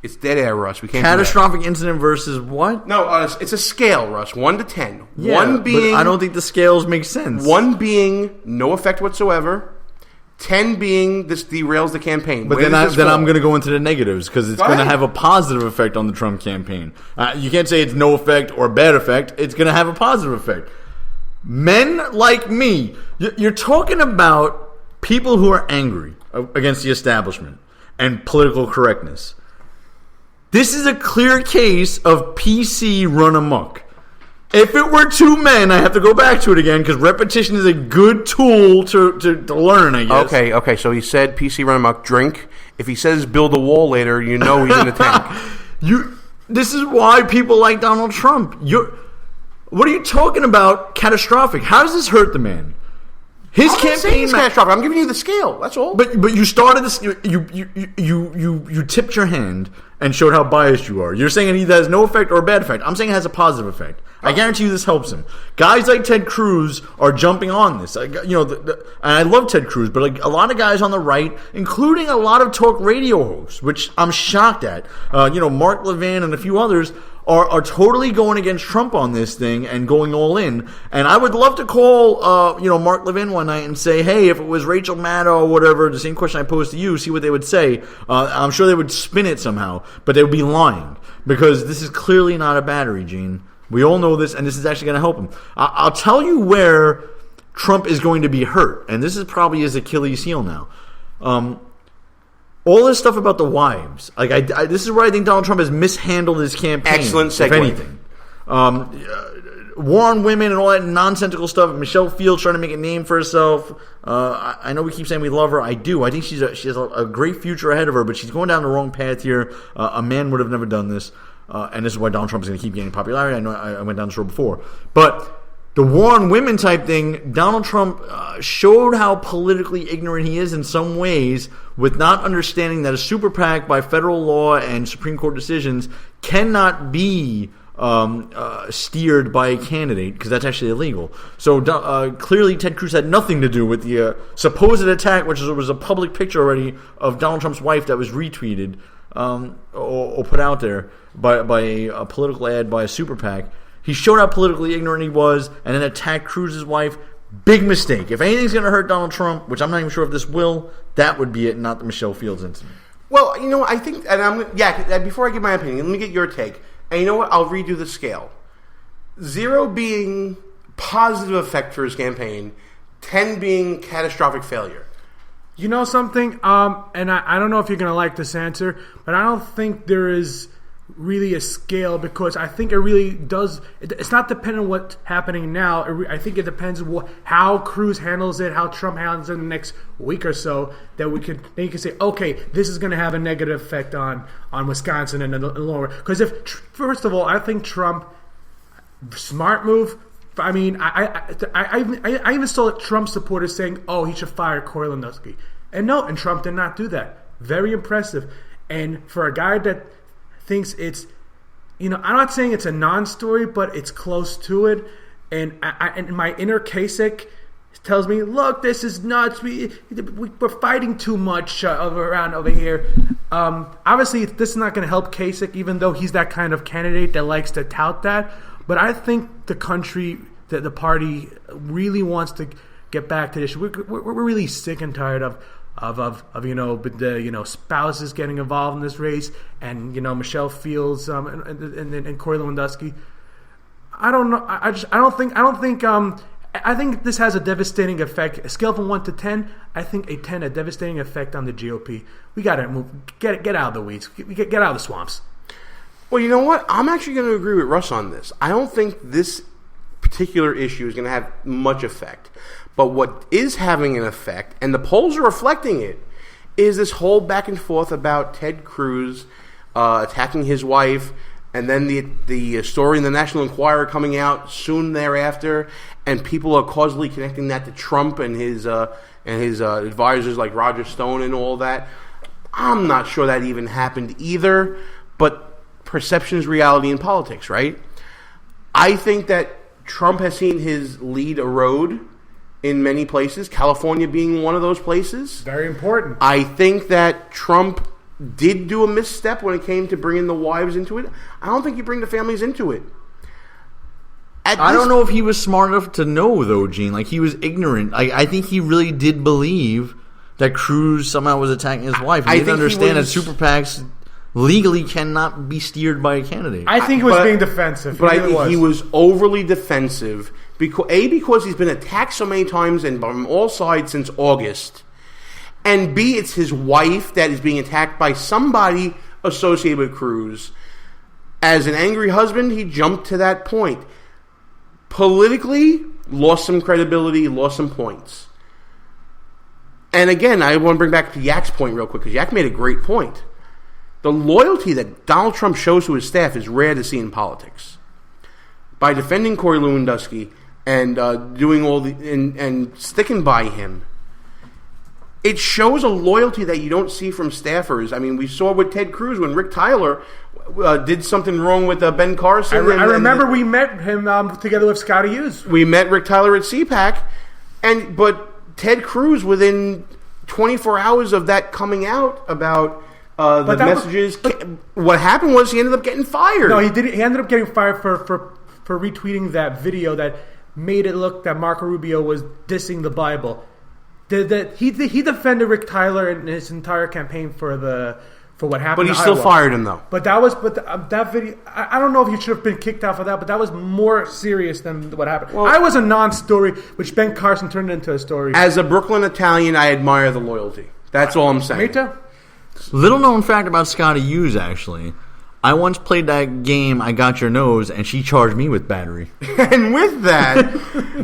It's dead air, Russ. We can't. Catastrophic incident versus what? No, it's a scale, Russ. 1 to 10. Yeah, 1 being, but I don't think the scales make sense. 1 being no effect whatsoever. 10 being this derails the campaign. But then I'm going to go into the negatives because it's going to have a positive effect on the Trump campaign. You can't say it's no effect or bad effect. It's going to have a positive effect. Men like me, you're talking about people who are angry against the establishment and political correctness. This is a clear case of PC run amok. If it were 2 men, I have to go back to it again because repetition is a good tool to learn, I guess. Okay. So he said PC run amok, drink. If he says build a wall later, you know he's in a tank. This is why people like Donald Trump. What are you talking about? Catastrophic. How does this hurt the man? His campaign is catastrophic. I'm giving you the scale. That's all. But you started this. You tipped your hand and showed how biased you are. You're saying it has no effect or a bad effect. I'm saying it has a positive effect. I guarantee you this helps him. Guys like Ted Cruz are jumping on this. And I love Ted Cruz, but a lot of guys on the right, including a lot of talk radio hosts, which I'm shocked at. Mark Levin and a few others are totally going against Trump on this thing and going all in. And I would love to call Mark Levin one night and say, hey, if it was Rachel Maddow or whatever, the same question I posed to you, see what they would say. I'm sure they would spin it somehow, but they would be lying because this is clearly not a battery, Gene. We all know this, and this is actually going to help him. I'll tell you where Trump is going to be hurt, and this is probably his Achilles heel now. All this stuff about the wives, this is where I think Donald Trump has mishandled his campaign. Excellent segue. If anything, war on women and all that nonsensical stuff. Michelle Fields trying to make a name for herself. I know we keep saying we love her. I do. I think she has a great future ahead of her, but she's going down the wrong path here. A man would have never done this, and this is why Donald Trump is going to keep gaining popularity. I know I went down this road before, but the war on women type thing, Donald Trump showed how politically ignorant he is in some ways with not understanding that a super PAC by federal law and Supreme Court decisions cannot be steered by a candidate because that's actually illegal. So clearly Ted Cruz had nothing to do with the supposed attack, which was a public picture already of Donald Trump's wife that was retweeted or put out there by a political ad by a super PAC. He showed how politically ignorant he was and then attacked Cruz's wife. Big mistake. If anything's going to hurt Donald Trump, which I'm not even sure if this will, that would be it, not the Michelle Fields incident. Well, I think, and before I give my opinion, let me get your take. And you know what? I'll redo the scale. 0 being positive effect for his campaign, 10 being catastrophic failure. You know something? And I don't know if you're going to like this answer, but I don't think there is really a scale because I think it really does. It's not dependent on what's happening now. I think it depends on how Cruz handles it, how Trump handles it in the next week or so. Then you can say, okay, this is going to have a negative effect on Wisconsin and the lower. Because first of all, I think Trump smart move. I mean, I even saw Trump supporters saying, oh, he should fire Corey Lewandowski, and Trump did not do that. Very impressive. And for a guy that thinks it's, I'm not saying it's a non-story, but it's close to it. And and my inner Kasich tells me, look, this is nuts. We're fighting too much around over here. Obviously, this is not going to help Kasich, even though he's that kind of candidate that likes to tout that. But I think the country, the party, really wants to get back to this. We're really sick and tired of the spouses getting involved in this race and Michelle Fields and Corey Lewandowski. I don't know. I think this has a devastating effect. A scale from 1 to 10, I think a 10, a devastating effect on the GOP. We got to move. Get out of the weeds. Get out of the swamps. Well, you know what? I'm actually going to agree with Russ on this. I don't think this particular issue is going to have much effect. But what is having an effect, and the polls are reflecting it, is this whole back and forth about Ted Cruz attacking his wife, and then the story in the National Enquirer coming out soon thereafter, and people are causally connecting that to Trump and his advisors like Roger Stone and all that. I'm not sure that even happened either, but perception is reality in politics, right? I think that Trump has seen his lead erode in many places, California being one of those places. Very important. I think that Trump did do a misstep when it came to bringing the wives into it, I don't think you bring the families into it. I don't know if he was smart enough to know, though, Gene. Like, he was ignorant. I think he really did believe that Cruz somehow was attacking his wife. He didn't understand that super PACs legally cannot be steered by a candidate. I think he was being defensive. But I think he was overly defensive because he's been attacked so many times and from all sides since August, and B, it's his wife that is being attacked by somebody associated with Cruz. As an angry husband, he jumped to that point. Politically, lost some credibility, lost some points. And again, I want to bring back to Yak's point real quick, because Yak made a great point. The loyalty that Donald Trump shows to his staff is rare to see in politics. By defending Corey Lewandowski and doing all and sticking by him, it shows a loyalty that you don't see from staffers. I mean, we saw with Ted Cruz when Rick Tyler did something wrong with Ben Carson. I remember we met him together with Scotty Hughes. We met Rick Tyler at CPAC, but Ted Cruz, within 24 hours of that coming out about the messages, what happened was he ended up getting fired. No, he did. He ended up getting fired for retweeting that video that made it look that Marco Rubio was dissing the Bible. He defended Rick Tyler in his entire campaign for what happened. But he still fired him, though. But that video, I don't know if he should have been kicked out for that. But that was more serious than what happened. Well, I was a non-story, which Ben Carson turned into a story. As a Brooklyn Italian, I admire the loyalty. That's all I'm saying. Me too. Little known fact about Scotty Hughes, actually. I once played that game, I Got Your Nose, and she charged me with battery. And with that,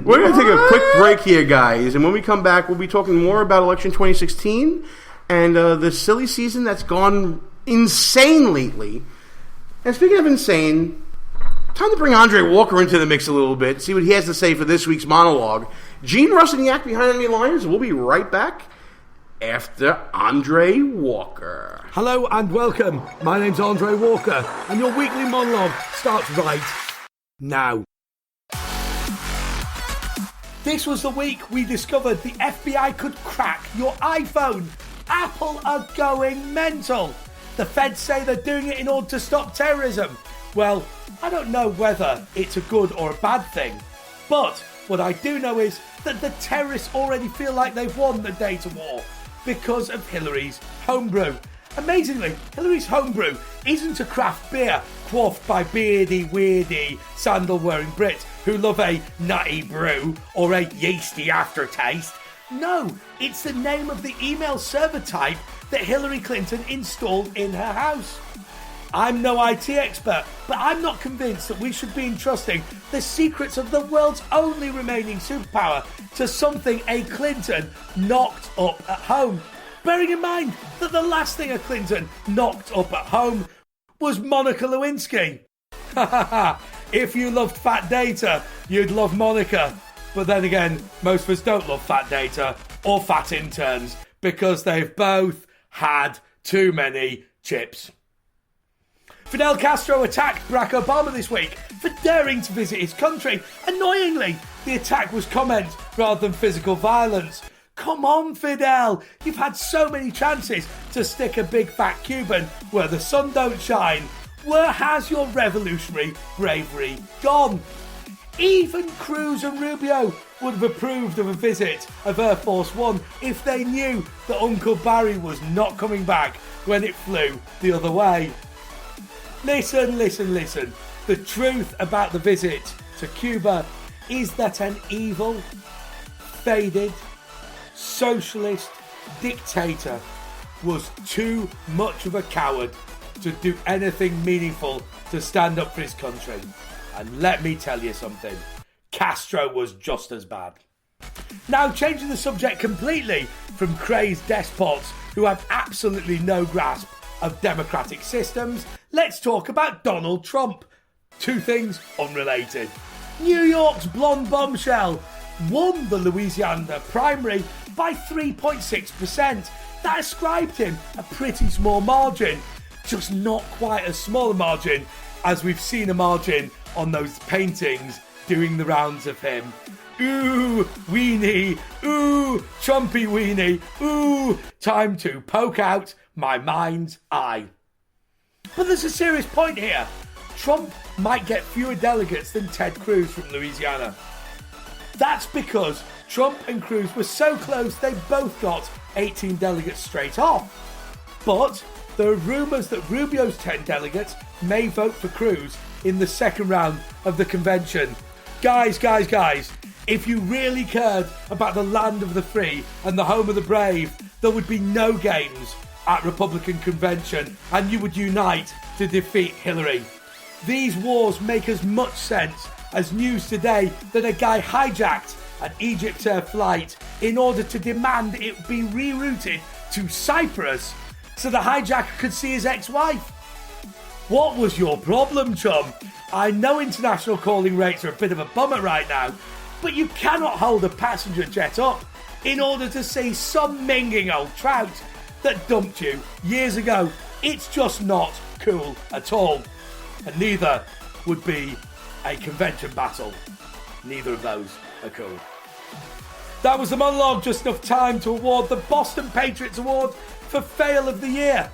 we're going to take a quick break here, guys. And when we come back, we'll be talking more about election 2016 and the silly season that's gone insane lately. And speaking of insane, time to bring Andre Walker into the mix a little bit, see what he has to say for this week's monologue. Gene Russ and Yak behind enemy lines. We'll be right back after Andre Walker. Hello and welcome. My name's Andre Walker, and your weekly monologue starts right now. This was the week we discovered the FBI could crack your iPhone. Apple are going mental. The feds say they're doing it in order to stop terrorism. Well, I don't know whether it's a good or a bad thing, but what I do know is that the terrorists already feel like they've won the data war because of Hillary's homebrew. Amazingly, Hillary's homebrew isn't a craft beer quaffed by beardy, weirdy, sandal-wearing Brits who love a nutty brew or a yeasty aftertaste. No, it's the name of the email server type that Hillary Clinton installed in her house. I'm no IT expert, but I'm not convinced that we should be entrusting the secrets of the world's only remaining superpower to something a Clinton knocked up at home. Bearing in mind that the last thing a Clinton knocked up at home was Monica Lewinsky. If you loved fat data, you'd love Monica. But then again, most of us don't love fat data or fat interns because they've both had too many chips. Fidel Castro attacked Barack Obama this week for daring to visit his country. Annoyingly, the attack was comment rather than physical violence. Come on, Fidel, you've had so many chances to stick a big fat Cuban where the sun don't shine. Where has your revolutionary bravery gone? Even Cruz and Rubio would have approved of a visit of Air Force One if they knew that Uncle Barry was not coming back when it flew the other way. Listen. The truth about the visit to Cuba is that an evil, faded, socialist dictator was too much of a coward to do anything meaningful to stand up for his country. And let me tell you something, Castro was just as bad. Now, changing the subject completely from crazed despots who have absolutely no grasp of democratic systems, let's talk about Donald Trump. Two things unrelated. New York's blonde bombshell won the Louisiana primary by 3.6%. That ascribed him a pretty small margin, just not quite as small a margin as we've seen a margin on those paintings doing the rounds of him. Ooh, weenie, ooh, Trumpy weenie, ooh, time to poke out my mind's eye. But there's a serious point here. Trump might get fewer delegates than Ted Cruz from Louisiana. That's because Trump and Cruz were so close they both got 18 delegates straight off. But there are rumours that Rubio's 10 delegates may vote for Cruz in the second round of the convention. Guys, if you really cared about the land of the free and the home of the brave, there would be no games at Republican convention and you would unite to defeat Hillary. These wars make as much sense as news today that a guy hijacked an EgyptAir flight in order to demand it be rerouted to Cyprus so the hijacker could see his ex-wife. What was your problem, chum? I know international calling rates are a bit of a bummer right now, but you cannot hold a passenger jet up in order to see some minging old trout that dumped you years ago. It's just not cool at all. And neither would be a convention battle. Neither of those are cool. That was the monologue, just enough time to award the Boston Patriots Award for Fail of the Year.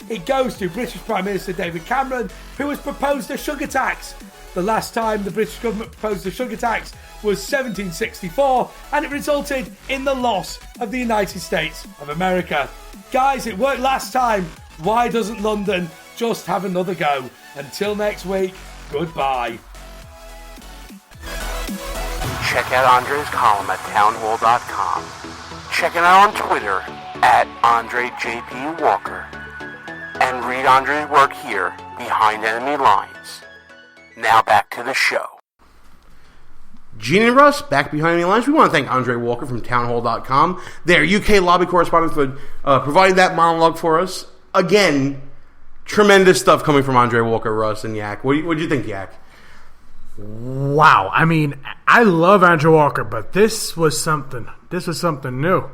It goes to British Prime Minister David Cameron, who has proposed a sugar tax. The last time the British government proposed a sugar tax was 1764, and it resulted in the loss of the United States of America. Guys, it worked last time. Why doesn't London just have another go? Until next week, goodbye. Check out Andre's column at townhall.com. Check him out on Twitter at AndreJPWalker. And read Andre's work here, Behind Enemy Lines. Now back to the show. Gene and Russ, back behind Enemy Lines. We want to thank Andre Walker from townhall.com, their UK lobby correspondent, for providing that monologue for us. Again, tremendous stuff coming from Andre Walker, Russ, and Yak. What do you think, Yak? Wow. I mean, I love Andrew Walker, but this was something. This was something new.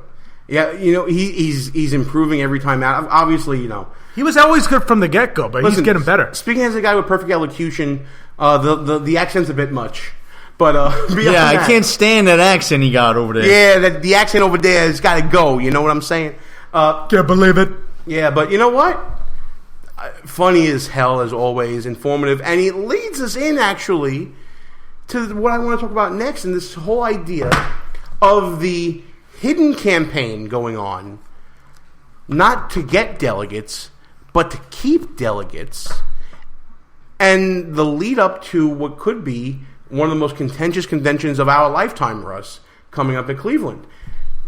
Yeah, he's improving every time out. Obviously, he was always good from the get-go, but he's getting better. Speaking as a guy with perfect elocution, the accent's a bit much. But I can't stand that accent he got over there. Yeah, the accent over there has got to go. You know what I'm saying? Can't believe it. Yeah, but you know what? Funny as hell, as always, informative, and it leads us in actually to what I want to talk about next, and this whole idea of the hidden campaign going on, not to get delegates, but to keep delegates, and the lead up to what could be one of the most contentious conventions of our lifetime, Russ, coming up in Cleveland.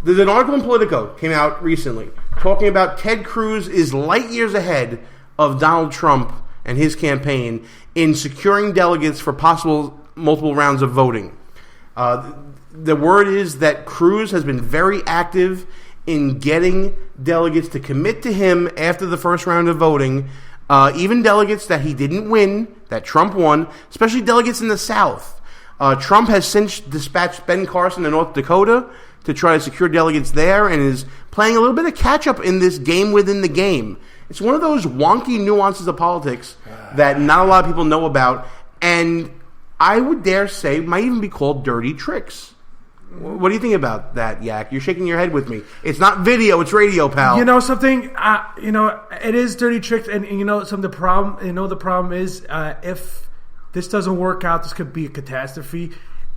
There's an article in Politico, came out recently, talking about Ted Cruz is light years ahead of Donald Trump and his campaign in securing delegates for possible multiple rounds of voting. The word is that Cruz has been very active in getting delegates to commit to him after the first round of voting, even delegates that he didn't win, that Trump won, especially delegates in the South. Trump has since dispatched Ben Carson to North Dakota to try to secure delegates there and is playing a little bit of catch-up in this game within the game. It's one of those wonky nuances of politics that not a lot of people know about, and I would dare say might even be called dirty tricks. What do you think about that, Yak? You're shaking your head with me. It's not video, it's radio, pal. You know something? It is dirty tricks, and the problem is if this doesn't work out, this could be a catastrophe.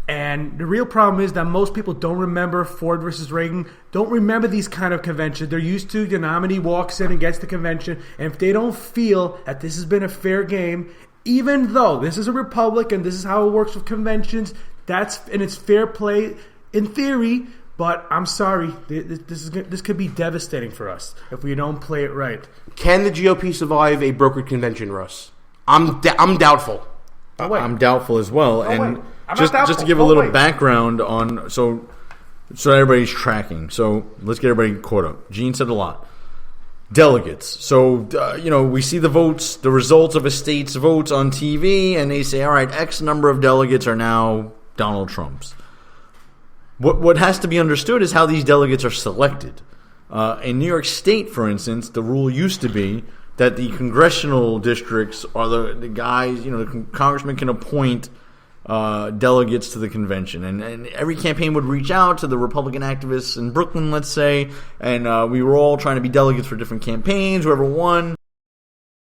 And the real problem is that most people don't remember Ford versus Reagan, don't remember these kind of conventions. They're used to the nominee walks in and gets the convention, and if they don't feel that this has been a fair game, even though this is a republic and this is how it works with conventions, it's fair play in theory, but I'm sorry, this could be devastating for us if we don't play it right. Can the GOP survive a brokered convention, Russ? I'm doubtful. I'm doubtful as well, and just to give a little background on so everybody's tracking. So let's get everybody caught up. Gene said a lot. Delegates. So we see the votes, the results of a state's votes on TV, and they say, all right, X number of delegates are now Donald Trump's. What has to be understood is how these delegates are selected. In New York State, for instance, the rule used to be that the congressional districts are the guys, the congressman can appoint delegates to the convention. And every campaign would reach out to the Republican activists in Brooklyn, let's say, and we were all trying to be delegates for different campaigns. Whoever won